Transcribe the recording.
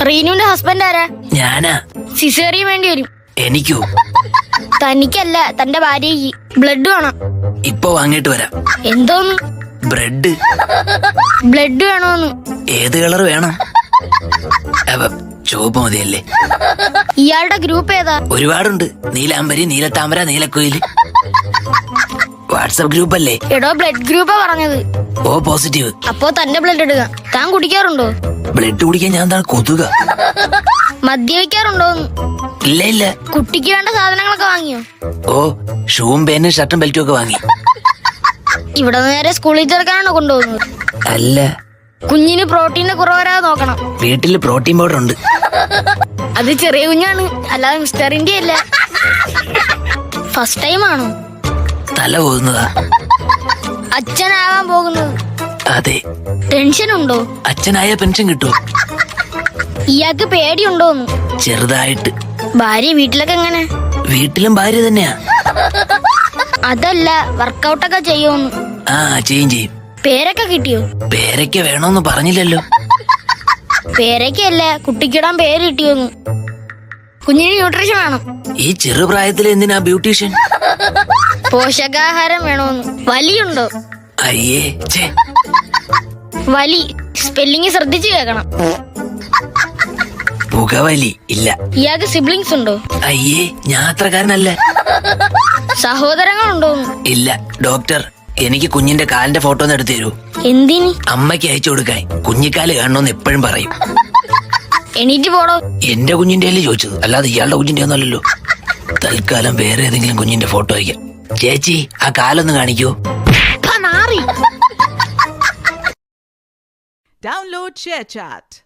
റീനുവിന്റെ husband ആരാ? ഞാനാ. Caesarean വേണ്ടി വരും. എനിക്കോ? തനിക്കല്ല, തന്റെ ഭാര്യയ്ക്ക്. ബ്ലഡ് വേണം. ഇപ്പൊ വാങ്ങിട്ട് വരാം. എന്തോന്ന്? ബ്രെഡ്. ബ്ലഡ് വേണോന്ന്? ഏത് കളർ വേണം? ചുവപ്പ് മതിയല്ലേ? ഇയാളുടെ ഗ്രൂപ്പ് ഏതാ? ഒരുപാടുണ്ട്. നീലാംബരി, നീലത്താമര, നീലക്കുയില്. വാട്സപ്പ് ഗ്രൂപ്പ് അല്ലേ? എടോ, ബ്ലഡ് ഗ്രൂപ്പാ പറഞ്ഞത്. O positive. അപ്പോ തന്നെ ബ്ലഡ് എടുക്കാം. താൻ കുടിക്കാറുണ്ടോ? ബ്ലഡ് കുടിക്കാൻ ഞാൻ താൻ കൊതുക. മദ്യപിക്കാറുണ്ടോന്ന്? ഇല്ല ഇല്ല. കുട്ടിക്ക് വേണ്ട സാധനങ്ങളൊക്കെ വാങ്ങിയോ? ഓ, ഷൂവും പേനും ഷർട്ടും ബെൽറ്റും ഒക്കെ വാങ്ങി. ഇവിടെ നേരെ സ്കൂളിൽ ചേർക്കാനാണോ കൊണ്ടുപോകുന്നത്? അല്ല, കുഞ്ഞിന് പ്രോട്ടീന്റെ കുറവ് വരാതെ നോക്കണം. വീട്ടില് പ്രോട്ടീൻ പൗഡർ ഉണ്ട്. അത് ചെറിയ കുഞ്ഞാണ്, അല്ലാതെ മിസ്റ്റർ ഇന്ത്യ അല്ല. ഫസ്റ്റ് ടൈം ആണോ? തല പോകുന്നതാ. അച്ഛനാവാൻ പോകുന്നത്? അതെ. ടെൻഷൻ ഉണ്ടോ? അച്ഛനായ പെൻഷൻ കിട്ടുമോ? ഇയാൾക്ക് പേടിയുണ്ടോന്ന്? ചെറുതായിട്ട്. ഭാര്യ വീട്ടിലൊക്കെ എങ്ങനെ? വീട്ടിലും ഭാര്യ തന്നെയാ. അതല്ല, വർക്കൗട്ടൊക്കെ ചെയ്യുമെന്ന്. ആ, ചെയ്യും. പേരൊക്കെ കിട്ടിയോ? പേരൊക്കെ വേണോന്ന് പറഞ്ഞില്ലല്ലോ. പേരൊക്കെയല്ല, കുട്ടിക്കിടാൻ പേര് കിട്ടിയോന്ന്. കുഞ്ഞിന് ന്യൂട്രീഷൻ വേണം. ഈ ചെറുപ്രായത്തിൽ എന്തിനാ ബ്യൂട്ടീഷ്യൻ? പോഷകാഹാരം വേണോന്ന്. വലിയുണ്ടോ? അയ്യേ, വലി സ്പെല്ലിങ് ശ്രദ്ധിച്ചു കേൾക്കണം. പുകവലി ഇല്ല. ഇയാൾക്ക് സിബ്ലിങ്സ് ഉണ്ടോ? അയ്യേ, ഞാൻ അത്രക്കാരനല്ല. സഹോദരങ്ങളുണ്ടോന്ന്? ഇല്ല. ഡോക്ടർ, എനിക്ക് കുഞ്ഞിന്റെ കാലിന്റെ ഫോട്ടോ ഒന്ന് എടുത്തു തരൂ. എന്തിന്? അമ്മയ്ക്ക് അയച്ചു കൊടുക്കാൻ. കുഞ്ഞിക്കാല് കാണണമെന്ന് എപ്പോഴും പറയും. എണീറ്റ് പോടോ. എന്റെ കുഞ്ഞിന്റെ അല്ലേ ചോദിച്ചത്, അല്ലാതെ ഇയാളുടെ കുഞ്ഞിന്റെ ഒന്നല്ലല്ലോ. തൽക്കാലം വേറെ ഏതെങ്കിലും കുഞ്ഞിന്റെ ഫോട്ടോ അയക്കാം. ചേച്ചി, ആ കാലൊന്ന് കാണിക്കൂ. Download ShareChat.